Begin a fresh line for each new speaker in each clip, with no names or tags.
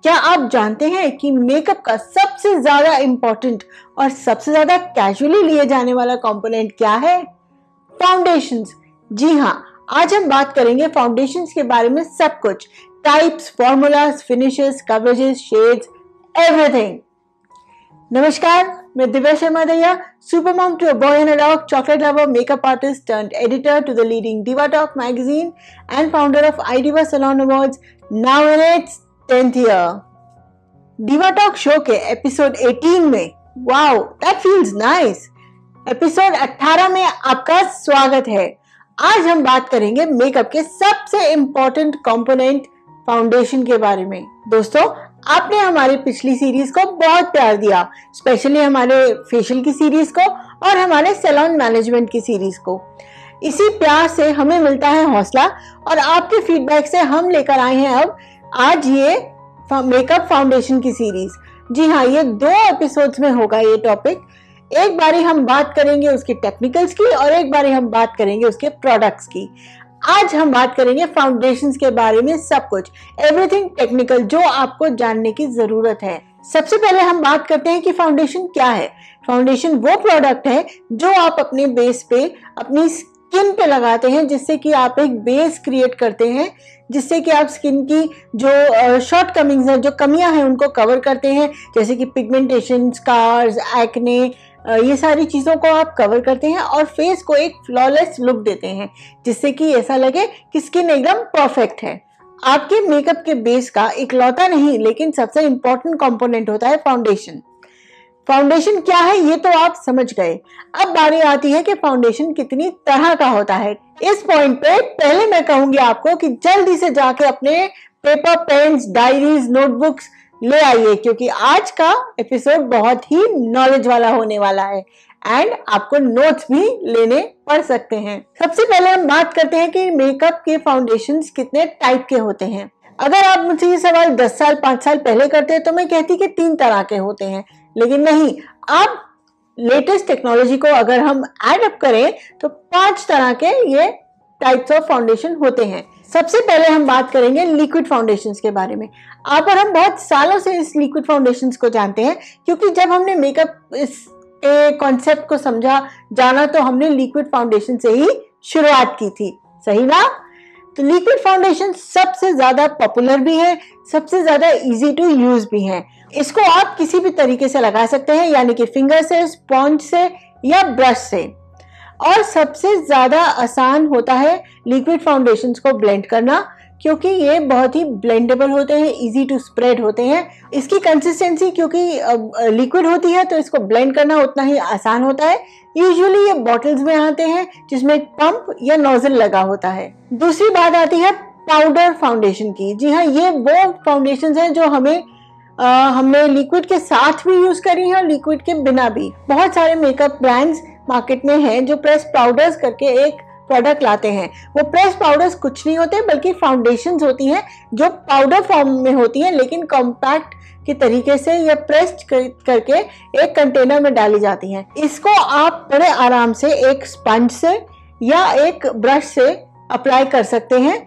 क्या आप जानते हैं कि मेकअप का सबसे ज्यादा इंपॉर्टेंट और सबसे ज्यादा कैजुअली लिए जाने वाला कंपोनेंट क्या है? फाउंडेशंस। जी हाँ, आज हम बात करेंगे फाउंडेशंस के बारे में सब कुछ, types, formulas, finishes, coverages, shades, everything. नमस्कार, मैं Divya Sharma Daiya, super mom to a boy and a dog, chocolate lover, makeup artist turned editor to the leading diva talk magazine and founder of iDiva Salon Awards, now in its 10th year. Diva talk show के episode 18 में, wow that feels nice, episode 18 में आपका स्वागत है। आज हम बात करेंगे मेकअप के सबसे इंपॉर्टेंट कंपोनेंट फाउंडेशन के बारे में। दोस्तों, आपने हमारी पिछली सीरीज को बहुत प्यार दिया, स्पेशली हमारे फेशियल की सीरीज को और हमारे सैलून मैनेजमेंट की सीरीज को। इसी प्यार से हमें मिलता है हौसला और आपके फीडबैक से हम लेकर आए हैं अब आज ये मेकअप फाउंडेशन की सीरीज। जी हाँ, ये 2 एपिसोड्स में होगा ये टॉपिक। एक बारी हम बात करेंगे उसके टेक्निकल्स की और एक बारी हम बात करेंगे उसके प्रोडक्ट्स की। आज हम बात करेंगे फाउंडेशंस के बारे में सब कुछ, एवरीथिंग टेक्निकल जो आपको जानने की जरूरत है। सबसे पहले हम बात करते हैं कि फाउंडेशन क्या है। फाउंडेशन वो प्रोडक्ट है जो आप अपने बेस पे, अपनी स्किन पे लगाते हैं, जिससे कि आप एक बेस क्रिएट करते हैं, जिससे कि आप स्किन की जो शॉर्ट कमिंग्स हैं, जो कमियां हैं, उनको कवर करते हैं, जैसे कि पिगमेंटेशन, स्कार्स, एक्ने, ये सारी चीज़ों को आप कवर करते हैं और फेस को एक फ्लॉलेस लुक देते हैं, जिससे कि ऐसा लगे कि स्किन एकदम परफेक्ट है। आपके मेकअप के बेस का इकलौता नहीं लेकिन सबसे इंपॉर्टेंट कंपोनेंट होता है फाउंडेशन। फाउंडेशन क्या है ये तो आप समझ गए। अब बारी आती है कि फाउंडेशन कितनी तरह का होता है। इस पॉइंट पे पहले मैं कहूंगी आपको कि जल्दी से जाके अपने पेपर, पेन्स, डायरीज, नोटबुक्स ले आइए, क्योंकि आज का एपिसोड बहुत ही नॉलेज वाला होने वाला है एंड आपको नोट्स भी लेने पड़ सकते हैं। सबसे पहले हम बात करते हैं कि मेकअप के फाउंडेशंस कितने टाइप के होते हैं। अगर आप मुझसे ये सवाल 10 साल 5 साल पहले करते तो मैं कहती कि 3 तरह के होते हैं, लेकिन नहीं, अब लेटेस्ट टेक्नोलॉजी को अगर हम ऐड अप करें तो 5 तरह के ये टाइप्स ऑफ फाउंडेशन होते हैं। सबसे पहले हम बात करेंगे लिक्विड फाउंडेशंस के बारे में। आप और हम बहुत सालों से इस लिक्विड फाउंडेशंस को जानते हैं, क्योंकि जब हमने मेकअप इस कॉन्सेप्ट को जाना तो हमने लिक्विड फाउंडेशन से ही शुरुआत की थी, सही ना? तो लिक्विड फाउंडेशन सबसे ज्यादा पॉपुलर भी है, सबसे ज्यादा इजी टू यूज भी है। इसको आप किसी भी तरीके से लगा सकते हैं, यानी कि फिंगर से, स्पॉन्ज से या ब्रश से। और सबसे ज्यादा आसान होता है लिक्विड फाउंडेशंस को ब्लेंड करना, क्योंकि ये बहुत ही ब्लेंडेबल होते हैं, इजी टू स्प्रेड होते हैं। इसकी कंसिस्टेंसी क्योंकि लिक्विड होती है तो इसको ब्लेंड करना उतना ही आसान होता है। यूजुअली ये बॉटल्स में आते हैं जिसमें एक पंप या नोजल लगा होता है। दूसरी बात आती है पाउडर फाउंडेशन की। जी हाँ, ये वो फाउंडेशन हैं जो हमने लिक्विड के साथ भी यूज करी है और लिक्विड के बिना भी। बहुत सारे मेकअप ब्रांड्स मार्केट में हैं जो प्रेस पाउडर्स करके एक प्रोडक्ट लाते हैं। वो प्रेस पाउडर्स कुछ नहीं होते बल्कि फाउंडेशंस होती हैं जो पाउडर फॉर्म में होती हैं, लेकिन कॉम्पैक्ट के तरीके से या प्रेस्ड करके एक कंटेनर में डाली जाती हैं। इसको आप बड़े आराम से एक स्पंज से या एक ब्रश से अप्लाई कर सकते हैं।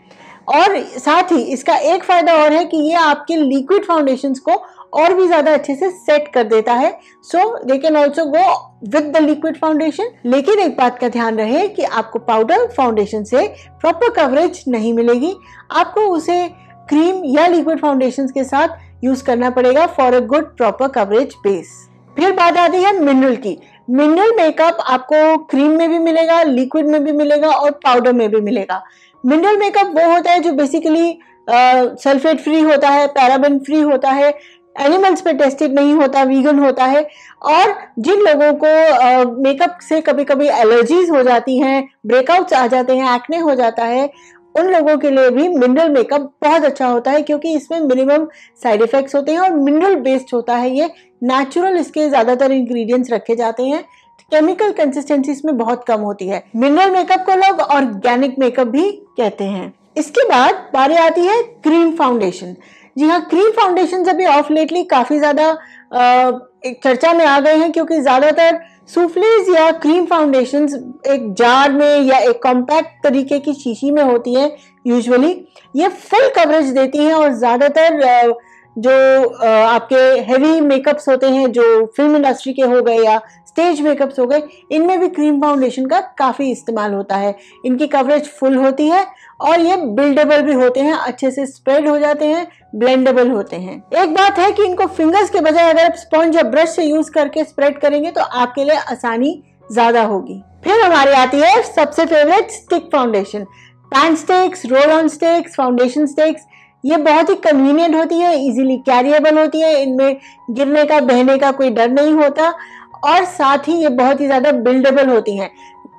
और साथ ही इसका एक फायदा और है कि ये आपके लिक्विड फाउंडेशंस को और भी ज्यादा अच्छे से सेट कर देता है। So they can also go with the liquid foundation. लेकिन एक बात का ध्यान रहे कि आपको पाउडर फाउंडेशन से प्रॉपर कवरेज नहीं मिलेगी, आपको उसे क्रीम या लिक्विड फाउंडेशन के साथ यूज करना पड़ेगा for a good proper coverage base. फिर बात आती है मिनरल की। मिनरल मेकअप आपको क्रीम में भी मिलेगा, लिक्विड में भी मिलेगा और पाउडर में भी मिलेगा। मिनरल मेकअप वो होता है जो बेसिकली सल्फेट फ्री होता है, पैराबेन फ्री होता है, एनिमल्स पे टेस्टेड नहीं होता, वीगन होता है। और जिन लोगों को मेकअप से कभी कभी एलर्जीज हो जाती हैं, ब्रेकआउट्स आ जाते हैं, एक्ने हो जाता है, उन लोगों के लिए भी मिनरल मेकअप बहुत अच्छा होता है, क्योंकि इसमें मिनिमम साइड इफेक्ट्स होते हैं और मिनरल बेस्ड होता है। ये नेचुरल इसके ज्यादातर इंग्रेडिएंट्स रखे जाते हैं, केमिकल कंसिस्टेंसी इसमें बहुत कम होती है। मिनरल मेकअप को लोग ऑर्गेनिक मेकअप भी कहते हैं। इसके बाद बारी आती है क्रीम फाउंडेशन। जी हाँ, क्रीम फाउंडेशन अभी ऑफ लेटली काफी ज्यादा एक चर्चा में आ गए हैं, क्योंकि ज्यादातर सूफ्लेज या क्रीम फाउंडेशंस एक जार में या एक कॉम्पैक्ट तरीके की शीशी में होती है। यूजुअली ये फुल कवरेज देती हैं और ज्यादातर जो आपके हेवी मेकअप्स होते हैं, जो फिल्म इंडस्ट्री के हो गए या स्टेज मेकअप्स हो गए, इनमें भी क्रीम फाउंडेशन का काफ़ी इस्तेमाल होता है। इनकी कवरेज फुल होती है और ये बिल्डेबल भी होते हैं, अच्छे से स्प्रेड हो जाते हैं, ब्लेंडेबल होते हैं। एक बात है कि इनको फिंगर्स के बजाय अगर आप स्पॉन्ज या ब्रश से यूज करके स्प्रेड करेंगे तो आपके लिए आसानी ज्यादा होगी। फिर हमारी आती है सबसे favourite stick foundation. Pan sticks, roll on sticks, foundation sticks, ये बहुत ही कन्वीनियंट होती है, इजीली कैरिएबल होती है, इनमें गिरने का बहने का कोई डर नहीं होता और साथ ही ये बहुत ही ज्यादा बिल्डेबल होती हैं।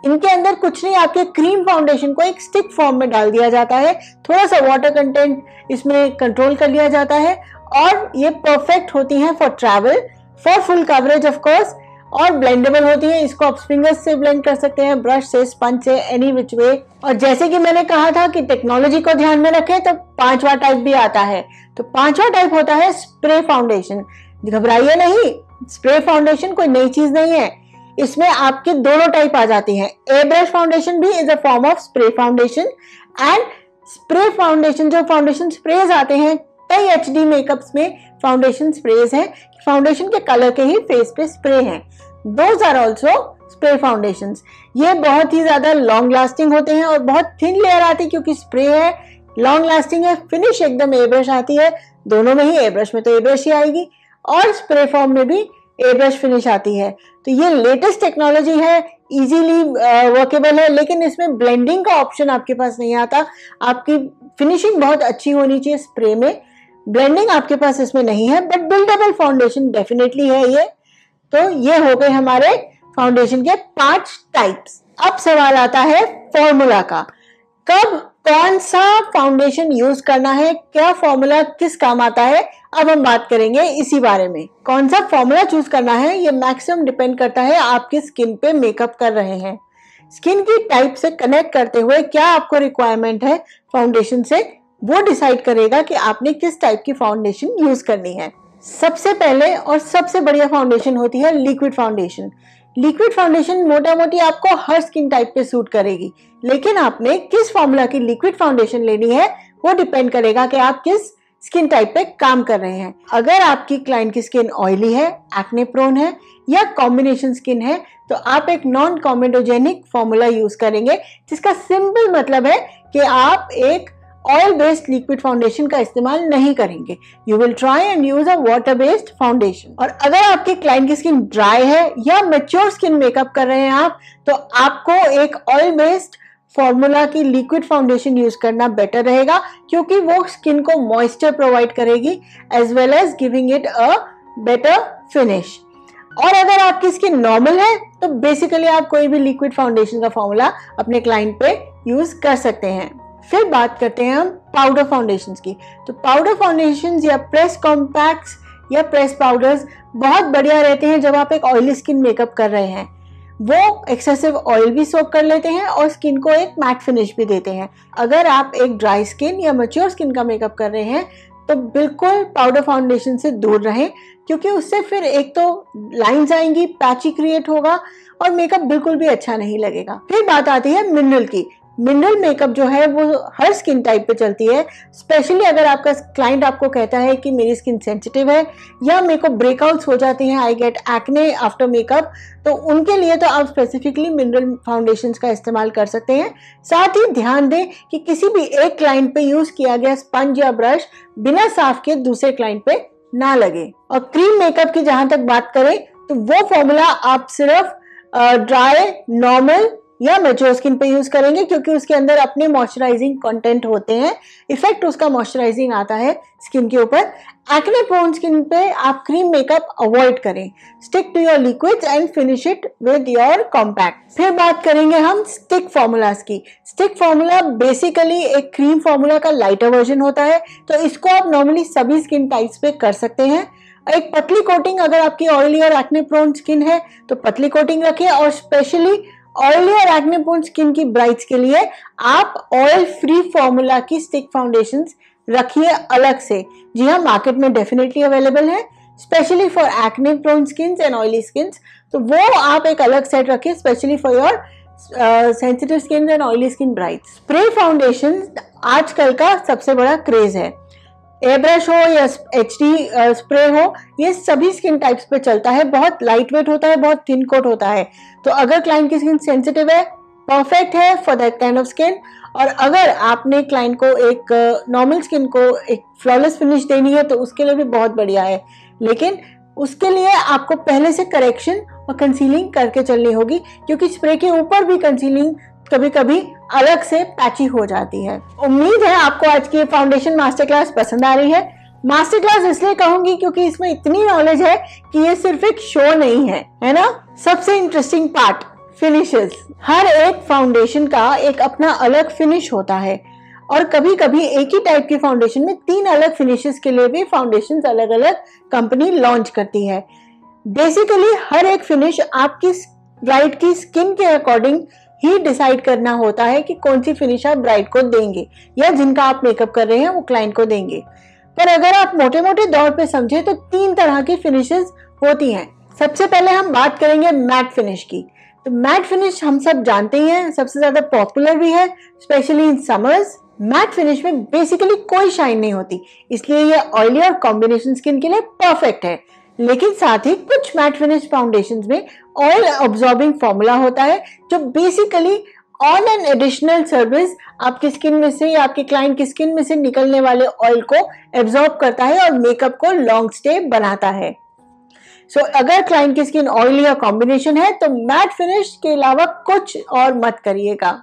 इनके अंदर कुछ नहीं, आपके क्रीम फाउंडेशन को एक स्टिक फॉर्म में डाल दिया जाता है, थोड़ा सा वाटर कंटेंट इसमें कंट्रोल कर लिया जाता है और ये परफेक्ट होती हैं for travel, for full coverage of course, और ब्लेंडेबल होती है। इसको आप फिंगर्स से ब्लेंड कर सकते हैं, ब्रश से, स्पंज से, एनी विच वे। और जैसे कि मैंने कहा था कि टेक्नोलॉजी को ध्यान में रखें तो पांचवा टाइप भी आता है। तो पांचवा टाइप होता है स्प्रे फाउंडेशन। घबराइए नहीं, स्प्रे फाउंडेशन कोई नई चीज नहीं है, इसमें आपके दोनों टाइप आ जाती हैं। ए ब्रश फाउंडेशन भी is a form of spray foundation and spray foundation, जो फाउंडेशन स्प्रेज आते हैं कई एचडी मेकअप्स में फाउंडेशन स्प्रेज हैं, फाउंडेशन के कलर के ही फेस पे स्प्रे हैं, those are also spray foundations. ये बहुत ही ज्यादा लॉन्ग लास्टिंग होते हैं और बहुत थिन लेयर आती है क्योंकि स्प्रे है, लॉन्ग लास्टिंग है, फिनिश एकदम ए ब्रश आती है, दोनों में ही, ए ब्रश में तो ए ब्रश ही आएगी और स्प्रे फॉर्म में भी ए ब्रश फिनिश आती है। तो ये लेटेस्ट टेक्नोलॉजी है, इजीली वर्केबल है, लेकिन इसमें ब्लेंडिंग का ऑप्शन आपके पास नहीं आता। आपकी फिनिशिंग बहुत अच्छी होनी चाहिए स्प्रे में, ब्लेंडिंग आपके पास इसमें नहीं है, बट बिल्डेबल फाउंडेशन डेफिनेटली है ये। तो ये हो गए हमारे फाउंडेशन के 5 टाइप्स। अब सवाल आता है फॉर्मूला का, कब कौन सा फाउंडेशन यूज करना है, क्या फॉर्मूला किस काम आता है, अब हम बात करेंगे इसी बारे में। कौन सा फॉर्मूला चूज करना है ये मैक्सिमम डिपेंड करता है आपकी स्किन पे मेकअप कर रहे हैं। स्किन की टाइप से कनेक्ट करते हुए क्या आपको रिक्वायरमेंट है फाउंडेशन से, वो डिसाइड करेगा कि आपने किस टाइप की फाउंडेशन यूज करनी है। सबसे पहले और सबसे बढ़िया फाउंडेशन होती है लिक्विड फाउंडेशन। लिक्विड फाउंडेशन मोटा मोटी आपको हर स्किन टाइप पे सूट करेगी, लेकिन आपने किस फॉर्मूला की लिक्विड फाउंडेशन लेनी है वो डिपेंड करेगा कि आप किस स्किन टाइप पे काम कर रहे हैं। अगर आपकी क्लाइंट की स्किन ऑयली है, एक्ने प्रोन है या कॉम्बिनेशन स्किन है तो आप एक नॉन कॉमेडोजेनिक फॉर्मूला यूज करेंगे, जिसका सिंपल मतलब है कि आप एक ऑयल बेस्ड लिक्विड फाउंडेशन का इस्तेमाल नहीं करेंगे। You will try and use a water based foundation. और अगर आपके क्लाइंट की स्किन ड्राई है या मैच्योर स्किन मेकअप कर रहे हैं आप, तो आपको एक ऑयल बेस्ड फॉर्मूला की लिक्विड फाउंडेशन यूज करना बेटर रहेगा, क्योंकि वो स्किन को मॉइस्चर प्रोवाइड करेगी as well as giving it a better finish. और अगर आपकी स्किन नॉर्मल है तो बेसिकली आप कोई भी लिक्विड फाउंडेशन का फॉर्मूला अपने क्लाइंट पे यूज कर सकते हैं। फिर बात करते हैं हम पाउडर फाउंडेशंस की। तो पाउडर फाउंडेशंस या प्रेस कॉम्पैक्ट्स या प्रेस पाउडर्स बहुत बढ़िया रहते हैं जब आप एक ऑयली स्किन मेकअप कर रहे हैं। वो एक्सेसिव ऑयल भी सोक कर लेते हैं और स्किन को एक मैट फिनिश भी देते हैं। अगर आप एक ड्राई स्किन या मैच्योर स्किन का मेकअप कर रहे हैं तो बिल्कुल पाउडर फाउंडेशन से दूर रहें, क्योंकि उससे फिर एक तो लाइंस आएंगी, पैची क्रिएट होगा और मेकअप बिल्कुल भी अच्छा नहीं लगेगा। फिर बात आती है मिनरल की। मिनरल मेकअप जो है वो हर स्किन टाइप पे चलती है, स्पेशली अगर आपका क्लाइंट आपको कहता है कि मेरी स्किन सेंसिटिव है या मेरे को ब्रेकआउट्स हो जाती हैं, I get acne after makeup, तो उनके लिए तो आप स्पेसिफिकली मिनरल फाउंडेशंस का इस्तेमाल कर सकते हैं। साथ ही ध्यान दें कि किसी भी एक क्लाइंट पे यूज किया गया स्पंज या ब्रश बिना साफ के दूसरे क्लाइंट पे ना लगे। और क्रीम मेकअप की जहां तक बात करें तो वो फॉर्मूला आप सिर्फ ड्राई, नॉर्मल या मैच्योर स्किन पे यूज करेंगे, क्योंकि उसके अंदर अपने मॉइस्चराइजिंग कंटेंट होते हैं, इफेक्ट उसका मॉइस्चराइजिंग आता है स्किन के ऊपर। एक्ने प्रोन स्किन पे आप क्रीम मेकअप अवॉइड करें। Stick to your liquids and finish it with your compact. फिर बात करेंगे हम स्टिक फॉर्मूलाज की। स्टिक फॉर्मूला बेसिकली एक क्रीम फॉर्मूला का लाइटर वर्जन होता है, तो इसको आप नॉर्मली सभी स्किन टाइप्स पे कर सकते हैं। एक पतली कोटिंग, अगर आपकी ऑयली और एक्ने प्रोन स्किन है तो पतली कोटिंग रखिए, और स्पेशली ऑयली और एक्ने प्रोन स्किन की ब्राइड्स के लिए आप ऑयल फ्री फॉर्मूला की स्टिक फाउंडेशंस रखिए अलग से। जी हाँ, मार्केट में डेफिनेटली अवेलेबल है, specially for acne prone skins and oily skins, तो वो आप एक अलग सेट रखिए specially for your sensitive skin and oily skin brides. Spray foundation आजकल का सबसे बड़ा क्रेज है। एयर ब्रश हो या HD स्प्रे हो, ये सभी स्किन टाइप्स पे चलता है। बहुत लाइट वेट होता है, बहुत थिन कोट होता है। तो अगर क्लाइंट की स्किन सेंसिटिव है, परफेक्ट है for that kind of skin. और अगर आपने क्लाइंट को एक नॉर्मल स्किन को एक फ्लॉलेस फिनिश देनी है तो उसके लिए भी बहुत बढ़िया है। लेकिन उसके लिए आपको पहले से करेक्शन और कंसीलिंग करके चलनी होगी, क्योंकि स्प्रे के ऊपर भी कंसीलिंग कभी कभी अलग से पैची हो जाती है। उम्मीद है आपको आज की फाउंडेशन मास्टर क्लास पसंद आ रही है। मास्टर क्लास इसलिए कहूंगी क्योंकि इसमें इतनी नॉलेज है कि ये सिर्फ एक शो नहीं है ना। सबसे इंटरेस्टिंग पार्ट, फिनिशेस। हर एक फाउंडेशन का एक अपना अलग फिनिश होता है, और कभी कभी एक ही टाइप की फाउंडेशन में 3 अलग फिनिशेस के लिए भी फाउंडेशंस अलग अलग कंपनी लॉन्च करती है। बेसिकली हर एक फिनिश आपकी ब्राइड की स्किन के अकॉर्डिंग ही डिसाइड करना होता है कि कौन सी फिनिश आप ब्राइड को देंगे या जिनका आप मेकअप कर रहे हैं वो क्लाइंट को देंगे। पर अगर आप मोटे मोटे तौर पे समझे तो 3 तरह की फिनिशेस होती हैं। सबसे पहले हम बात करेंगे मैट फिनिश की। तो मैट फिनिश हम सब जानते ही हैं, सबसे ज्यादा पॉपुलर भी है, specially in summers. Matte finish में बेसिकली कोई शाइन नहीं होती, इसलिए ये ऑयली और कॉम्बिनेशन स्किन के लिए परफेक्ट है। लेकिन साथ ही कुछ मैट फिनिश फाउंडेशंस में ऑयल अब्सॉर्बिंग फॉर्मूला होता है, जो basically on an additional service आपकी स्किन में से या आपके क्लाइंट की स्किन में से निकलने वाले ऑयल को एब्सॉर्ब करता है और मेकअप को लॉन्ग स्टे बनाता है। सो अगर क्लाइंट की स्किन ऑयली या कॉम्बिनेशन है तो मैट फिनिश के अलावा कुछ और मत करिएगा,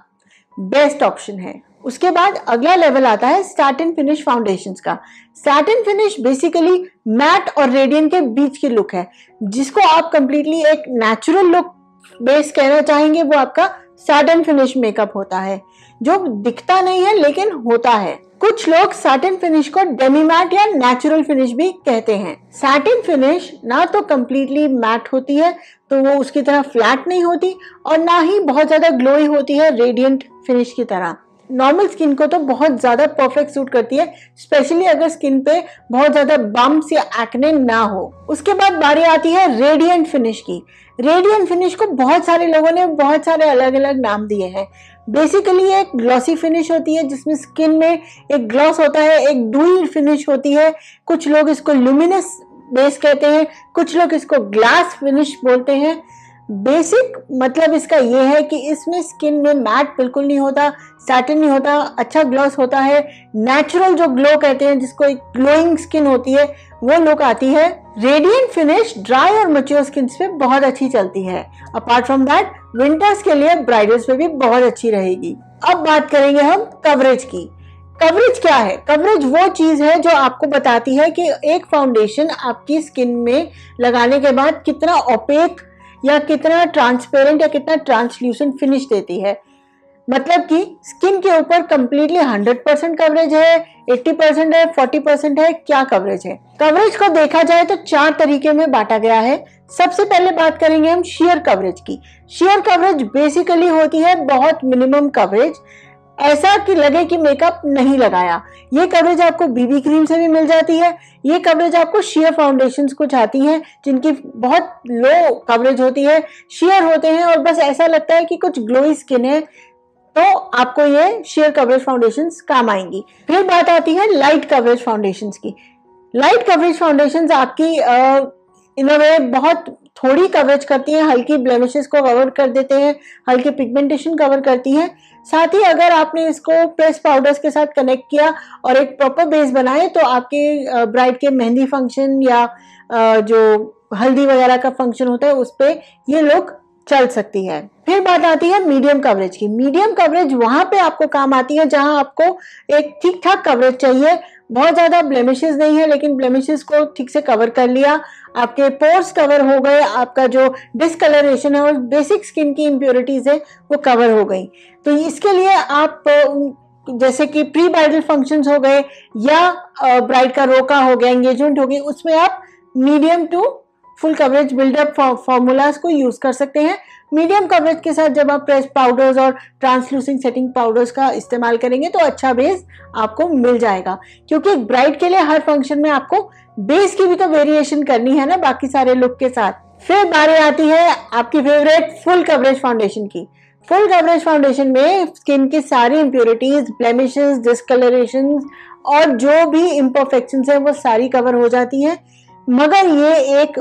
बेस्ट ऑप्शन है। उसके बाद अगला लेवल आता है सैटिन फिनिश फाउंडेशंस का। सैटिन फिनिश बेसिकली मैट और रेडियंट के बीच की लुक है, जिसको आप कंप्लीटली एक नेचुरल लुक बेस कहना चाहेंगे, वो आपका सैटिन फिनिश मेकअप होता है, जो दिखता नहीं है लेकिन होता है। कुछ लोग सैटिन फिनिश को डेमी मैट या नेचुरल फिनिश भी कहते हैं। सैटिन फिनिश ना तो कंप्लीटली मैट होती है, तो वो उसकी तरह फ्लैट नहीं होती, और ना ही बहुत ज्यादा ग्लोई होती है रेडियंट फिनिश की तरह। नॉर्मल स्किन को तो बहुत ज्यादा परफेक्ट सूट करती है, स्पेशली अगर स्किन पे बहुत ज्यादा बम्प्स या एक्ने ना हो। उसके बाद बारी आती है रेडियंट फिनिश की। रेडियंट फिनिश को बहुत सारे लोगों ने बहुत सारे अलग अलग नाम दिए हैं। बेसिकली एक ग्लॉसी फिनिश होती है जिसमें स्किन में एक ग्लॉस होता है, एक डूई फिनिश होती है। कुछ लोग इसको लुमिनस बेस कहते हैं, कुछ लोग इसको ग्लास फिनिश बोलते हैं। बेसिक मतलब इसका ये है कि इसमें स्किन में मैट बिल्कुल नहीं होता, सैटिन नहीं होता, अच्छा ग्लॉस होता है। नेचुरल जो ग्लो कहते हैं, जिसको एक ग्लोइंग स्किन होती है, वो लुक आती है। रेडियंट फिनिश ड्राई और मैच्योर स्किन पे बहुत अच्छी चलती है। अपार्ट फ्रॉम दैट विंटर्स के लिए ब्राइडल्स पे भी बहुत अच्छी रहेगी। अब बात करेंगे हम कवरेज की। कवरेज क्या है? कवरेज वो चीज है जो आपको बताती है कि एक फाउंडेशन आपकी स्किन में लगाने के बाद कितना ओपेक या कितना ट्रांसपेरेंट या कितना ट्रांसल्यूसेंट फिनिश देती है। मतलब कि स्किन के ऊपर कंप्लीटली 100% कवरेज है, 80% है, 40% है, क्या कवरेज है? कवरेज को देखा जाए तो 4 तरीके में बांटा गया है। सबसे पहले बात करेंगे हम शेयर कवरेज की। शेयर कवरेज बेसिकली होती है बहुत मिनिमम कवरेज, ऐसा कि लगे कि मेकअप नहीं लगाया। ये कवरेज आपको बीबी क्रीम से भी मिल जाती है। ये कवरेज आपको शेयर फाउंडेशंस कुछ आती हैं जिनकी बहुत लो कवरेज होती है, शेयर होते हैं और बस ऐसा लगता है कि कुछ ग्लोई स्किन है, तो आपको ये शेयर कवरेज फाउंडेशंस काम आएंगी। फिर बात आती है लाइट कवरेज फाउंडेशंस की। लाइट कवरेज फाउंडेशंस आपकी इन अ वे बहुत थोड़ी कवरेज करती हैं, हल्की ब्लेमिशेस को कवर कर देते हैं, हल्के पिगमेंटेशन कवर करती हैं। साथ ही अगर आपने इसको प्रेस पाउडर्स के साथ कनेक्ट किया और एक प्रॉपर बेस बनाए तो आपके ब्राइड के मेहंदी फंक्शन या जो हल्दी वगैरह का फंक्शन होता है उस पर ये लुक चल सकती है। फिर बात आती है मीडियम कवरेज की। मीडियम कवरेज वहां पे आपको काम आती है जहां आपको एक ठीक ठाक कवरेज चाहिए, बहुत ज्यादा ब्लेमिशेस नहीं है लेकिन ब्लेमिशेस को ठीक से कवर कर लिया, आपके पोर्स कवर हो गए, आपका जो डिसकलरेशन है और बेसिक स्किन की इम्प्योरिटीज है वो कवर हो गई। तो इसके लिए आप जैसे कि प्री ब्राइडल फंक्शंस हो गए या ब्राइड का रोका हो गया, एंगेजमेंट हो गई, उसमें आप medium to full coverage buildup formulas को यूज कर सकते हैं। मीडियम कवरेज के साथ जब आप प्रेस पाउडर्स और ट्रांसलूसिंग सेटिंग पाउडर्स का इस्तेमाल करेंगे तो अच्छा बेस आपको मिल जाएगा, क्योंकि एक ब्राइड के लिए हर फंक्शन में आपको बेस की भी तो वेरिएशन करनी है ना बाकी सारे लुक के साथ। फिर बारी आती है आपकी फेवरेट फुल कवरेज फाउंडेशन की। फुल कवरेज फाउंडेशन में स्किन की सारी इंप्योरिटीज, ब्लेमिशेस, डिसकलरेशन और जो भी इम्परफेक्शंस है वो सारी कवर हो जाती हैं। मगर ये एक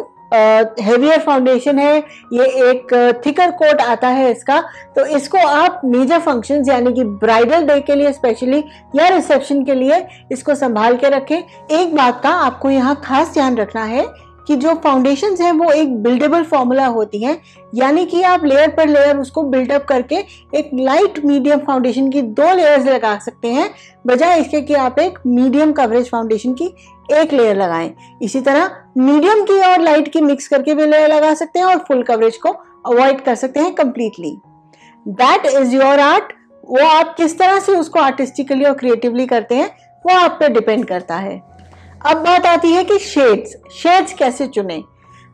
हेवियर फाउंडेशन है, ये एक थिकर कोट आता है इसका, तो इसको आप मेजर फंक्शंस यानी कि ब्राइडल डे के लिए स्पेशली या रिसेप्शन के लिए इसको संभाल के रखें। एक बात का आपको यहाँ खास ध्यान रखना है कि जो फाउंडेशंस हैं वो एक बिल्डेबल फॉर्मूला होती हैं, यानी कि आप लेयर पर लेयर उसको बिल्डअप करके एक लाइट मीडियम फाउंडेशन की 2 लेयर्स लगा सकते हैं, बजाय इसके कि आप एक मीडियम कवरेज फाउंडेशन की 1 लेयर लगाएं। इसी तरह मीडियम की और लाइट की मिक्स करके भी लेयर लगा सकते हैं और फुल कवरेज को अवॉइड कर सकते हैं completely. That is your art. वो आप किस तरह से उसको आर्टिस्टिकली और क्रिएटिवली करते हैं वो आप पे डिपेंड करता है। अब बात आती है कि शेड्स कैसे चुने।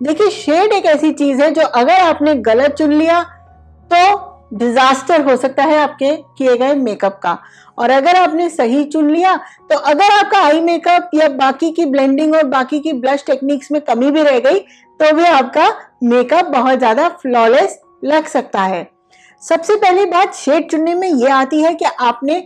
देखिए, शेड एक ऐसी चीज है जो अगर आपने गलत चुन लिया तो डिजास्टर हो सकता है आपके किए गए मेकअप का, और अगर आपने सही चुन लिया तो अगर आपका आई मेकअप या बाकी की ब्लेंडिंग और बाकी की ब्लश टेक्निक्स में कमी भी रह गई तो भी आपका मेकअप बहुत ज्यादा फ्लॉलेस लग सकता है। सबसे पहली बात शेड चुनने में ये आती है कि आपने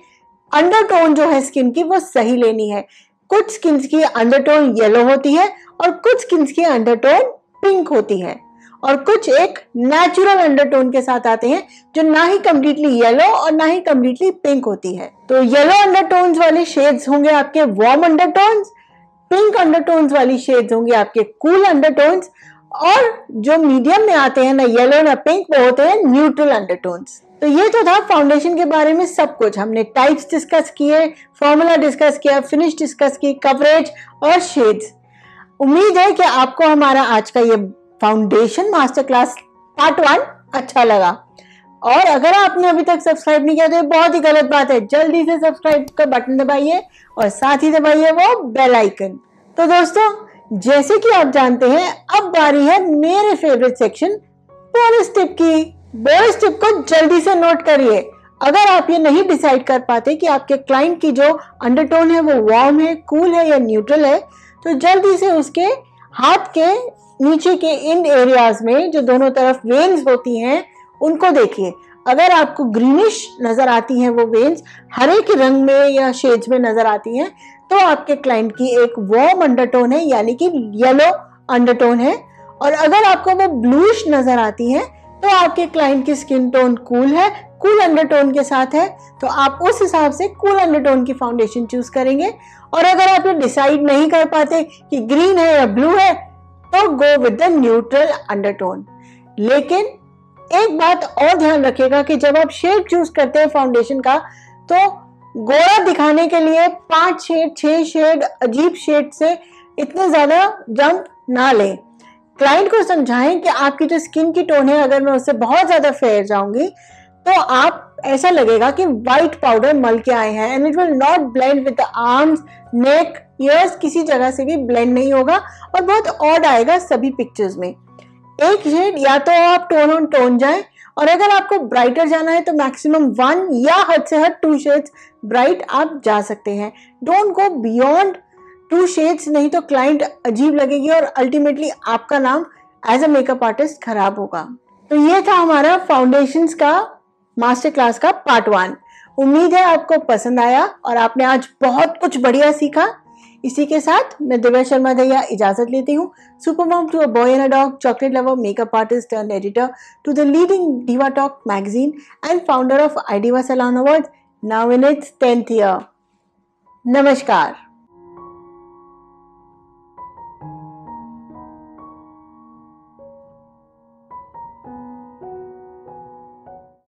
अंडरटोन जो है स्किन की वो सही लेनी है। कुछ स्किन्स की अंडरटोन येलो होती है और कुछ स्किन्स की अंडरटोन पिंक होती है, और कुछ एक नेचुरल अंडरटोन के साथ आते हैं जो ना ही कम्प्लीटली येलो और ना ही कम्प्लीटली पिंक होती है। तो येलो अंडरटोन्स वाले शेड्स होंगे आपके वार्म अंडरटोन्स, पिंक अंडरटोन्स वाली शेड्स होंगे आपके कूल अंडरटोन्स, और जो मीडियम में आते हैं ना येलो ना पिंक वो होते हैं न्यूट्रल अंडरटोन्स। तो ये तो था फाउंडेशन के बारे में सब कुछ। हमने टाइप्स डिस्कस किए, फॉर्मूला डिस्कस किया, फिनिश डिस्कस की, कवरेज और शेड्स। उम्मीद है कि आपको हमारा आज का ये फाउंडेशन मास्टर क्लास पार्ट 1 अच्छा लगा, और अगर आपने अभी तक सब्सक्राइब नहीं किया तो ये बहुत ही गलत बात है। जल्दी से सब्सक्राइब का बटन दबाइए और साथ ही दबाइए वो बेल आइकन। तो दोस्तों, जैसे कि आप जानते हैं अब बारी है मेरे फेवरेट सेक्शन बोनस टिप की। बोनस टिप को जल्दी से नोट करिए। अगर आप ये नहीं डिसाइड कर पाते कि आपके क्लाइंट की जो अंडरटोन है वो वार्म है, कूल है या न्यूट्रल है, तो जल्दी से उसके हाथ के नीचे के इन एरियाज में जो दोनों तरफ वेन्स होती हैं उनको देखिए। अगर आपको ग्रीनिश नजर आती हैं वो वेन्स, हरे के रंग में या शेड्स में नजर आती हैं, तो आपके क्लाइंट की एक वार्म अंडरटोन है यानी कि येलो अंडरटोन है। और अगर आपको वो ब्लूइश नजर आती है तो आपके क्लाइंट की स्किन टोन कूल है, कूल अंडरटोन के साथ है, तो आप उस हिसाब से कूल अंडरटोन की फाउंडेशन चूज करेंगे। और अगर आप ये डिसाइड नहीं कर पाते कि ग्रीन है या ब्लू है तो गो विद द न्यूट्रल अंडरटोन। लेकिन एक बात और ध्यान रखिएगा कि जब आप शेड चूज करते हैं फाउंडेशन का, तो गोरा दिखाने के लिए 5 शेड 6 शेड अजीब शेड से इतने ज्यादा जंप ना लें। क्लाइंट को समझाएं कि आपकी जो स्किन की टोन है, अगर मैं उससे बहुत ज्यादा फेयर जाऊंगी तो आप ऐसा लगेगा कि व्हाइट पाउडर मल के आए हैं, and it will not blend with the arms, neck, years, किसी जगह से भी ब्लेंड नहीं होगा और बहुत ऑड आएगा सभी पिक्चर्स में। एक शेड या तो आप टोन ऑन टोन जाएं, और अगर आपको ब्राइटर जाना है तो मैक्सिमम 1 या हद से हद 2 शेड्स ब्राइट आप जा सकते हैं। डोंट गो बियॉन्ड 2 शेड्स, नहीं तो क्लाइंट अजीब लगेगी और अल्टीमेटली आपका नाम एज अ मेकअप आर्टिस्ट खराब होगा। तो ये था हमारा फाउंडेशंस का मास्टर क्लास का पार्ट 1। उम्मीद है आपको पसंद आया और आपने आज बहुत कुछ बढ़िया सीखा। इसी के साथ मैं दिव्या शर्मा दहिया इजाजत लेती हूँ। Super mom to a boy and a dog, chocolate lover, makeup artist and editor to the leading diva talk magazine and founder of iDiva salon awards, now in its 10th year. नमस्कार।